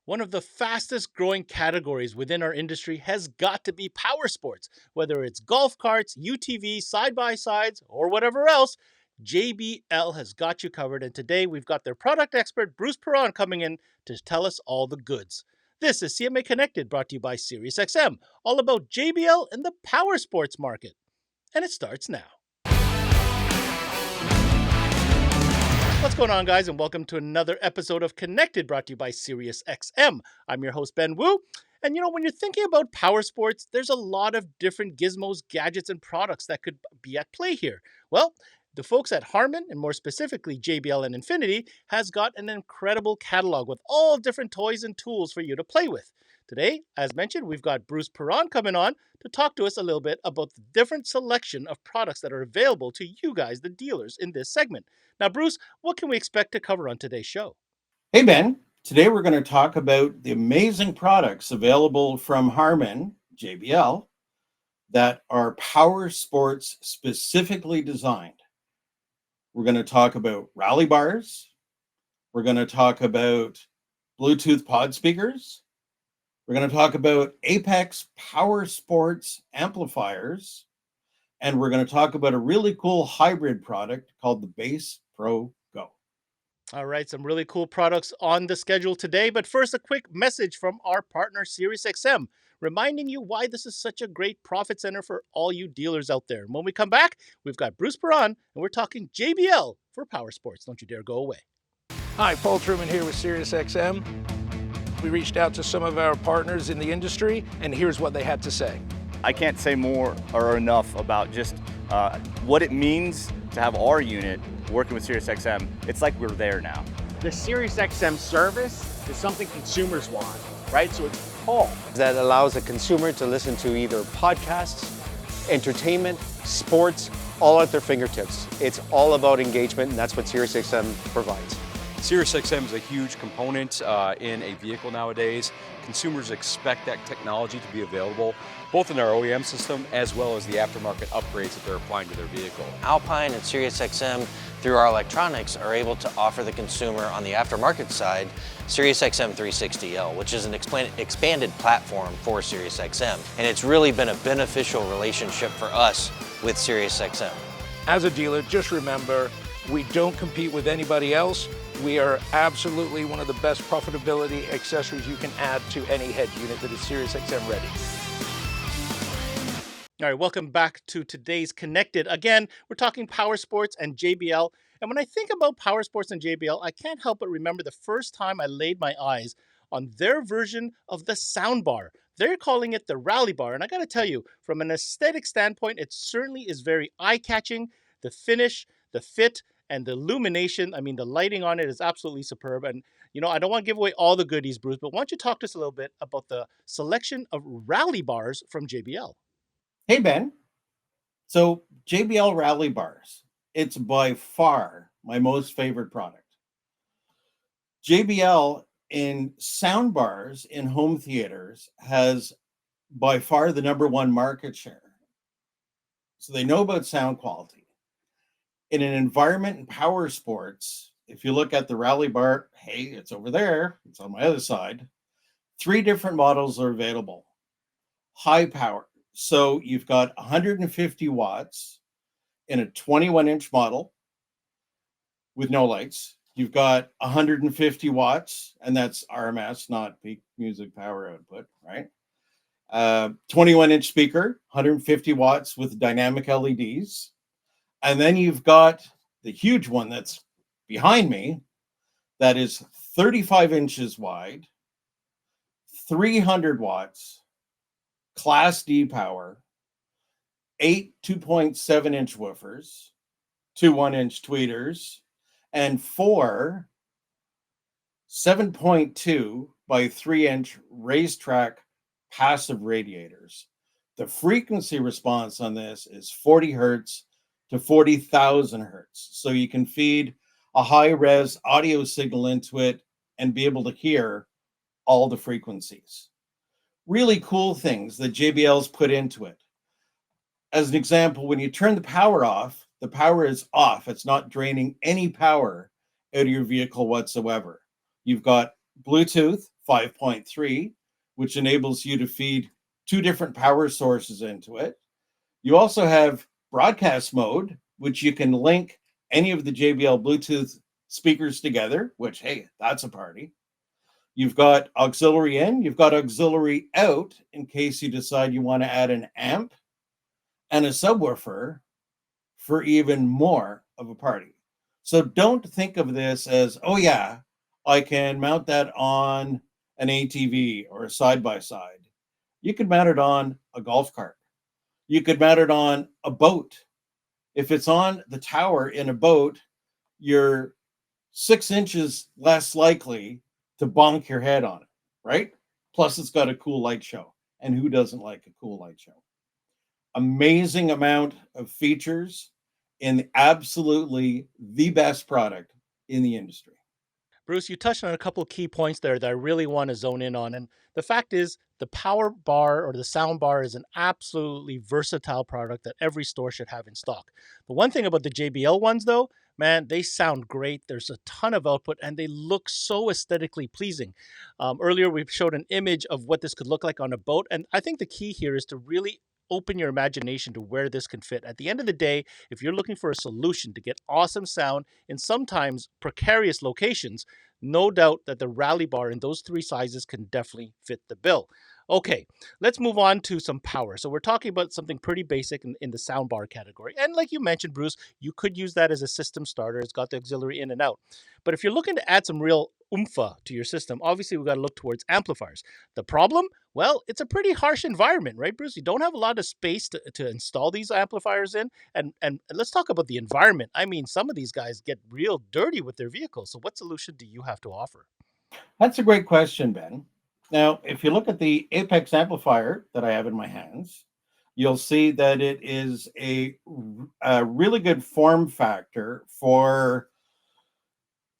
One of the fastest growing categories within our industry has got to be power sports. Whether it's golf carts, UTVs, side by sides, or whatever else, JBL has got you covered. And today we've got their product expert, Bruce Perron, coming in to tell us all the goods. This is CMA Connected, brought to you by SiriusXM, all about JBL and the power sports market. And it starts now. What's going on, guys, and welcome to another episode of Connected, brought to you by SiriusXM. I'm your host, Ben Wu. And when you're thinking about power sports, there's a lot of different gizmos, gadgets, and products that could be at play here. Well, the folks at Harman, and more specifically JBL and Infinity, has got an incredible catalog with all different toys and tools for you to play with. Today, as mentioned, we've got Bruce Perron coming on to talk to us a little bit about the different selection of products that are available to you guys, the dealers, in this segment. Now, Bruce, what can we expect to cover on today's show? Hey, Ben. Today we're going to talk about the amazing products available from Harman, JBL, that are power sports specifically designed. We're going to talk about rally bars. We're going to talk about Bluetooth pod speakers. We're going to talk about Apex Power Sports amplifiers. And we're going to talk about a really cool hybrid product called the Base Pro Go. All right, some really cool products on the schedule today. But first, a quick message from our partner, SiriusXM, reminding you why this is such a great profit center for all you dealers out there. And when we come back, we've got Bruce Perron, and we're talking JBL for power sports. Don't you dare go away. Hi, Paul Truman here with SiriusXM. We reached out to some of our partners in the industry, and here's what they had to say. I can't say more or enough about just what it means to have our unit working with SiriusXM. It's like we're there now. The SiriusXM service is something consumers want, right? So it's Paul. That allows a consumer to listen to either podcasts, entertainment, sports, all at their fingertips. It's all about engagement, and that's what SiriusXM provides. SiriusXM is a huge component in a vehicle nowadays. Consumers expect that technology to be available both in our OEM system as well as the aftermarket upgrades that they're applying to their vehicle. Alpine and SiriusXM, through our electronics, are able to offer the consumer on the aftermarket side SiriusXM 360L, which is an expanded platform for SiriusXM. And it's really been a beneficial relationship for us with SiriusXM. As a dealer, just remember, we don't compete with anybody else. We are absolutely one of the best profitability accessories you can add to any head unit that is SiriusXM ready. All right, welcome back to today's Connected. Again, we're talking power sports and JBL. And when I think about power sports and JBL, I can't help but remember the first time I laid my eyes on their version of the soundbar. They're calling it the Rally Bar. And I got to tell you, from an aesthetic standpoint, it certainly is very eye-catching. The finish, the fit, and the illumination, the lighting on it is absolutely superb. And, I don't want to give away all the goodies, Bruce, but why don't you talk to us a little bit about the selection of rally bars from JBL? Hey, Ben. So JBL Rally Bars, it's by far my most favorite product. JBL in sound bars in home theaters has by far the number one market share. So they know about sound quality. In an environment in power sports, if you look at the Rally Bar, hey, it's over there. It's on my other side. 3 different models are available. High power. So you've got 150 watts in a 21-inch model with no lights. You've got 150 watts, and that's RMS, not peak music power output, right? 21-inch speaker, 150 watts with dynamic LEDs. And then you've got the huge one that's behind me that is 35 inches wide, 300 watts, Class D power, 8 2.7-inch woofers, 2 1-inch tweeters, and 4 7.2 by 3-inch racetrack passive radiators. The frequency response on this is 40 hertz to 40,000 hertz. So you can feed a high-res audio signal into it and be able to hear all the frequencies. Really cool things that JBL's put into it. As an example, when you turn the power off, the power is off. It's not draining any power out of your vehicle whatsoever. You've got Bluetooth 5.3, which enables you to feed 2 different power sources into it. You also have broadcast mode, which you can link any of the JBL Bluetooth speakers together, which, hey, that's a party. You've got auxiliary in, you've got auxiliary out in case you decide you want to add an amp and a subwoofer for even more of a party. So don't think of this as, oh yeah, I can mount that on an ATV or a side-by-side. You could mount it on a golf cart. You could mount it on a boat. If it's on the tower in a boat, you're 6 inches less likely to bonk your head on it, right? Plus, it's got a cool light show. And who doesn't like a cool light show? Amazing amount of features in absolutely the best product in the industry. Bruce, you touched on a couple key points there that I really want to zone in on. And the fact is, the power bar or the sound bar is an absolutely versatile product that every store should have in stock. The one thing about the JBL ones, though, man, they sound great. There's a ton of output and they look so aesthetically pleasing. Earlier, we showed an image of what this could look like on a boat. And I think the key here is to really open your imagination to where this can fit. At the end of the day, if you're looking for a solution to get awesome sound in sometimes precarious locations, no doubt that the Rally Bar in those 3 sizes can definitely fit the bill. Okay, let's move on to some power. So we're talking about something pretty basic in the sound bar category. And like you mentioned, Bruce, you could use that as a system starter. It's got the auxiliary in and out. But if you're looking to add some real oomph to your system, obviously we've got to look towards amplifiers. The problem? Well, it's a pretty harsh environment, right, Bruce? You don't have a lot of space to install these amplifiers in. And let's talk about the environment. I mean, some of these guys get real dirty with their vehicles. So what solution do you have to offer? That's a great question, Ben. Now, if you look at the Apex amplifier that I have in my hands, you'll see that it is a really good form factor for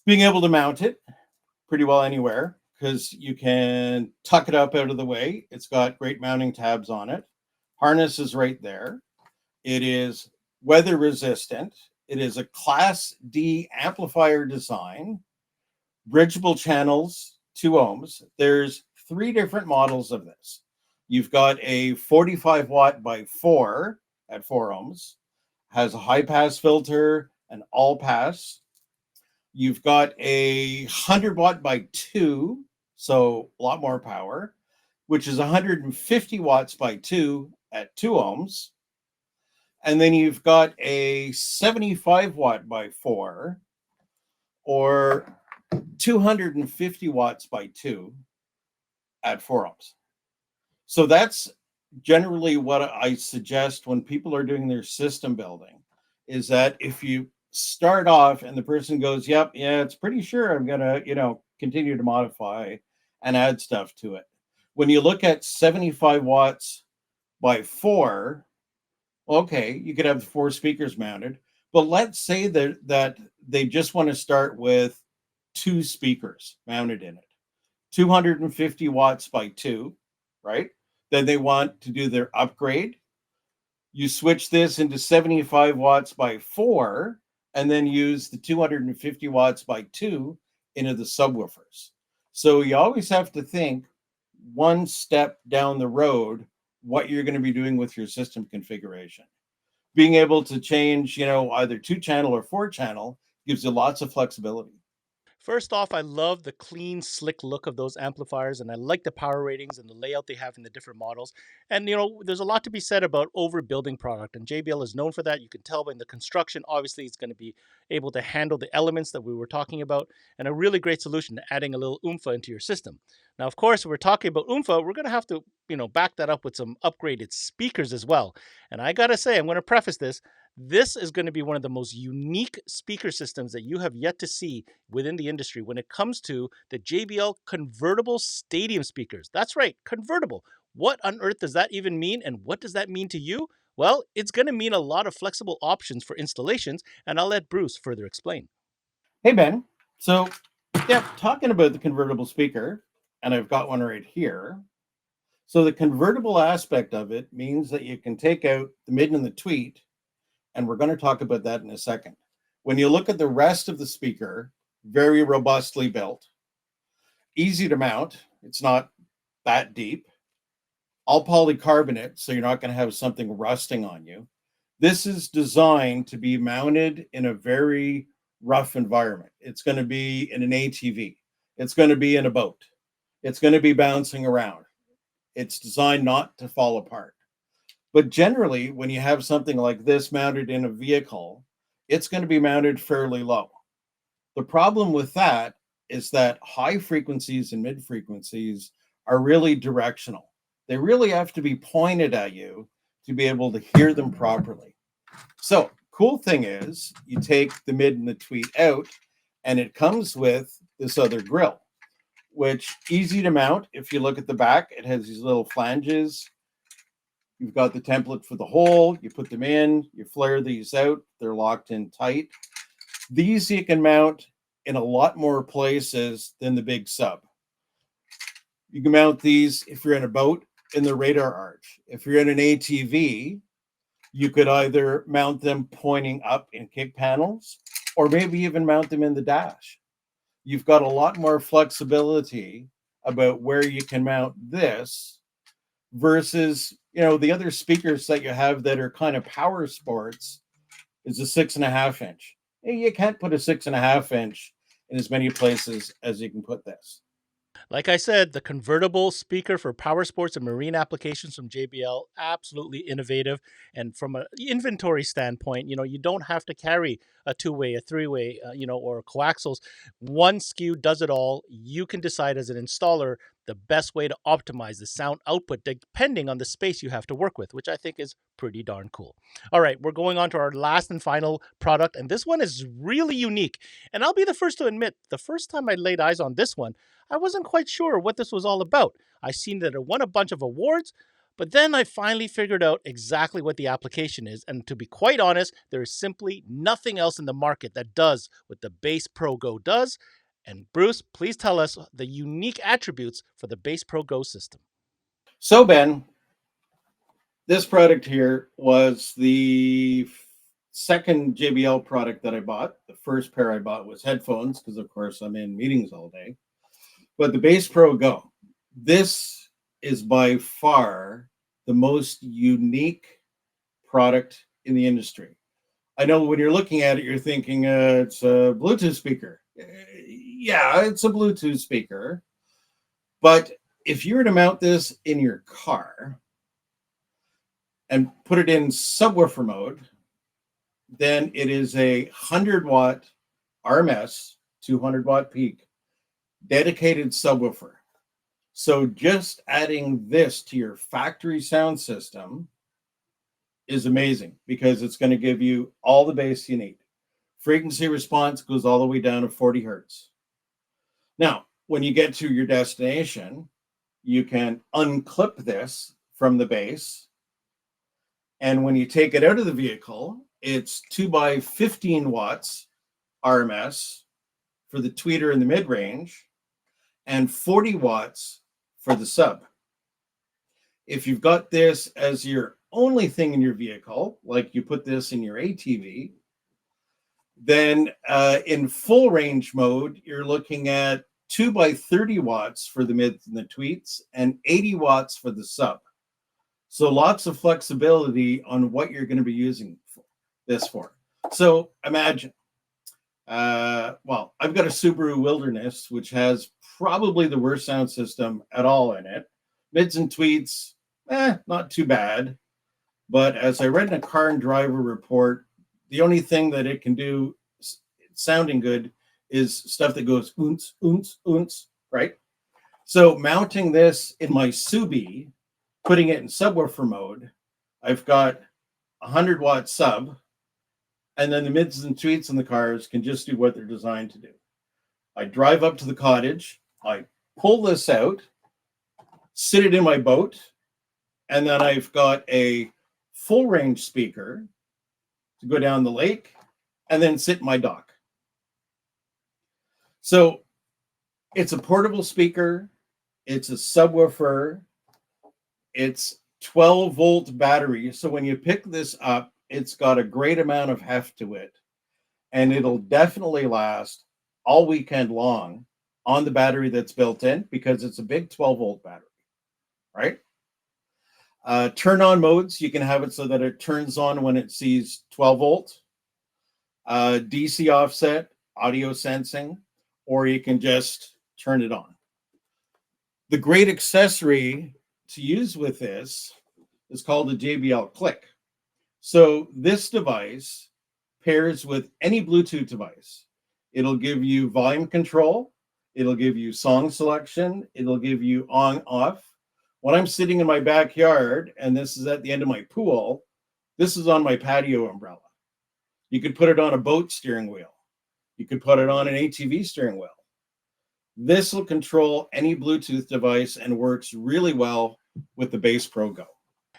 being able to mount it pretty well anywhere because you can tuck it up out of the way. It's got great mounting tabs on it. Harness is right there. It is weather resistant. It is a Class D amplifier design, bridgeable channels, 2 ohms. There's 3 different models of this. You've got a 45 watt by 4 at 4 ohms, has a high pass filter, an all pass. You've got a 100 watt by 2, so a lot more power, which is 150 watts by 2 at 2 ohms. And then you've got a 75 watt by 4 or 250 watts by 2 at 4 ohms. So that's generally what I suggest when people are doing their system building, is that if you start off and the person goes, yep, yeah, it's pretty sure I'm going to, continue to modify and add stuff to it. When you look at 75 watts by 4, okay, you could have 4 speakers mounted, but let's say that they just want to start with 2 speakers mounted in it, 250 watts by 2, right? Then they want to do their upgrade. You switch this into 75 watts by 4, and then use the 250 watts by 2 into the subwoofers. So you always have to think one step down the road what you're going to be doing with your system configuration. Being able to change, either 2-channel or 4-channel gives you lots of flexibility. First off, I love the clean, slick look of those amplifiers, and I like the power ratings and the layout they have in the different models. And, there's a lot to be said about overbuilding product, and JBL is known for that. You can tell by the construction, obviously, it's going to be able to handle the elements that we were talking about, and a really great solution to adding a little oomph into your system. Now, of course, if we're talking about oomph, we're going to have to, back that up with some upgraded speakers as well. And I got to say, I'm going to preface this is going to be one of the most unique speaker systems that you have yet to see within the industry when it comes to the JBL convertible stadium speakers. That's right, convertible. What on earth does that even mean, and what does that mean to you? Well, it's going to mean a lot of flexible options for installations, and I'll let Bruce further explain. Hey, Ben. So, yeah, talking about the convertible speaker, and I've got one right here. So the convertible aspect of it means that you can take out the mid and the tweet, and we're going to talk about that in a second. When you look at the rest of the speaker, very robustly built, easy to mount. It's not that deep. All polycarbonate, so you're not going to have something rusting on you. This is designed to be mounted in a very rough environment. It's going to be in an ATV. It's going to be in a boat. It's going to be bouncing around. It's designed not to fall apart. But generally, when you have something like this mounted in a vehicle, it's going to be mounted fairly low. The problem with that is that high frequencies and mid frequencies are really directional. They really have to be pointed at you to be able to hear them properly. So, cool thing is, you take the mid and the tweet out, and it comes with this other grill, which easy to mount. If you look at the back, it has these little flanges. You've got the template for the hole. You put them in, you flare these out. They're locked in tight. These you can mount in a lot more places than the big sub. You can mount these if you're in a boat in the radar arch. If you're in an ATV, you could either mount them pointing up in kick panels or maybe even mount them in the dash. You've got a lot more flexibility about where you can mount this versus, the other speakers that you have that are kind of power sports is a 6.5 inch. You can't put a 6.5 inch in as many places as you can put this. Like I said, the convertible speaker for power sports and marine applications from JBL, absolutely innovative. And from an inventory standpoint, you don't have to carry a two-way, a three-way, or coaxials. One SKU does it all. You can decide as an installer the best way to optimize the sound output depending on the space you have to work with, which I think is pretty darn cool. All right, we're going on to our last and final product, and this one is really unique. And I'll be the first to admit, the first time I laid eyes on this one, I wasn't quite sure what this was all about. I seen that it won a bunch of awards, but then I finally figured out exactly what the application is. And to be quite honest, there is simply nothing else in the market that does what the Bass Pro Go does. And Bruce, please tell us the unique attributes for the Bass Pro Go system. So, Ben, this product here was the second JBL product that I bought. The first pair I bought was headphones because, of course, I'm in meetings all day. But the Bass Pro Go, this is by far the most unique product in the industry. I know when you're looking at it, you're thinking it's a Bluetooth speaker. Yeah, it's a Bluetooth speaker. But if you were to mount this in your car and put it in subwoofer mode, then it is a 100-watt RMS, 200-watt peak, dedicated subwoofer. So just adding this to your factory sound system is amazing because it's going to give you all the bass you need. Frequency response goes all the way down to 40 hertz. Now, when you get to your destination, you can unclip this from the base. And when you take it out of the vehicle, it's 2 by 15 watts RMS for the tweeter in the mid-range and 40 watts for the sub. If you've got this as your only thing in your vehicle, like you put this in your ATV, then in full range mode, you're looking at 2 by 30 watts for the mids and the tweets and 80 watts for the sub. So lots of flexibility on what you're going to be using this for. So imagine, I've got a Subaru Wilderness, which has probably the worst sound system at all in it. Mids and tweets, not too bad. But as I read in a car and driver report, the only thing that it can do sounding good is stuff that goes oonce, oonce, oonce, right? So mounting this in my Subi, putting it in subwoofer mode, I've got 100-watt sub, and then the mids and tweets in the cars can just do what they're designed to do. I drive up to the cottage, I pull this out, sit it in my boat, and then I've got a full range speaker to go down the lake and then sit in my dock. So it's a portable speaker, it's a subwoofer, it's 12-volt battery. So when you pick this up, it's got a great amount of heft to it, and it'll definitely last all weekend long on the battery that's built in because it's a big 12-volt battery, right? Turn on modes, you can have it so that it turns on when it sees 12 volt, DC offset, audio sensing, or you can just turn it on. The great accessory to use with this is called a JBL Click. So this device pairs with any Bluetooth device. It'll give you volume control, it'll give you song selection, it'll give you on, off. When I'm sitting in my backyard and this is at the end of my pool, this is on my patio umbrella. You could put it on a boat steering wheel. You could put it on an ATV steering wheel. This will control any Bluetooth device and works really well with the Bass Pro Go.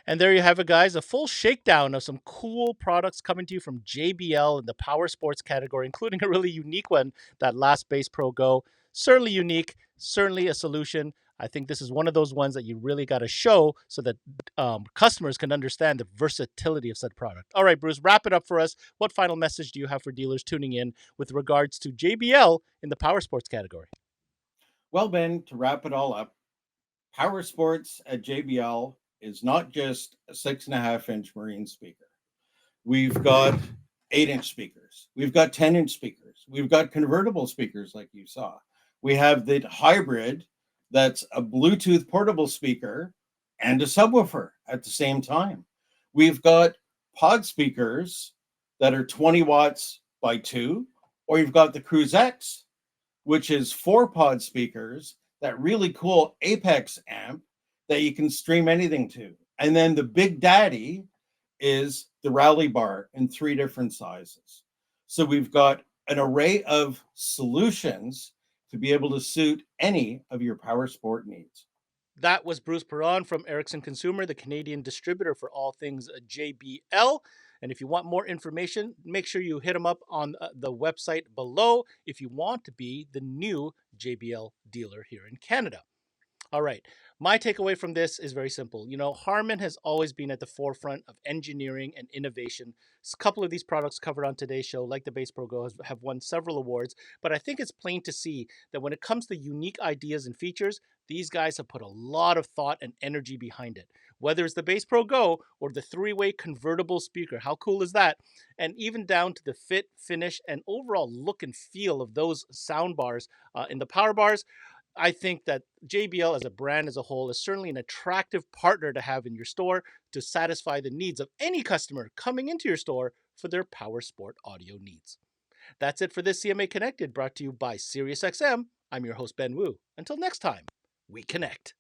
And there you have it, guys. A full shakedown of some cool products coming to you from JBL in the power sports category, including a really unique one, that last Bass Pro Go. Certainly unique, certainly a solution. I think this is one of those ones that you really got to show so that customers can understand the versatility of said product. All right, Bruce, wrap it up for us. What final message do you have for dealers tuning in with regards to JBL in the power sports category? Well, Ben, to wrap it all up, Power Sports at JBL is not just a 6.5-inch marine speaker. We've got 8-inch speakers. We've got 10-inch speakers. We've got convertible speakers like you saw. We have the hybrid that's a Bluetooth portable speaker and a subwoofer at the same time. We've got pod speakers that are 20 watts by 2, or you've got the Cruise X, which is 4 pod speakers, that really cool Apex amp that you can stream anything to. And then the big daddy is the Rally Bar in 3 different sizes. So we've got an array of solutions to be able to suit any of your power sport needs. That was Bruce Perron from Ericsson Consumer, the Canadian distributor for all things JBL. And if you want more information, make sure you hit them up on the website below if you want to be the new JBL dealer here in Canada. All right. My takeaway from this is very simple. You know, Harman has always been at the forefront of engineering and innovation. A couple of these products covered on today's show, like the Bass Pro Go, have won several awards. But I think it's plain to see that when it comes to unique ideas and features, these guys have put a lot of thought and energy behind it. Whether it's the Bass Pro Go or the 3-way convertible speaker, how cool is that? And even down to the fit, finish, and overall look and feel of those sound bars in the power bars, I think that JBL as a brand as a whole is certainly an attractive partner to have in your store to satisfy the needs of any customer coming into your store for their power sport audio needs. That's it for this CMA Connected, brought to you by SiriusXM. I'm your host, Ben Wu. Until next time, we connect.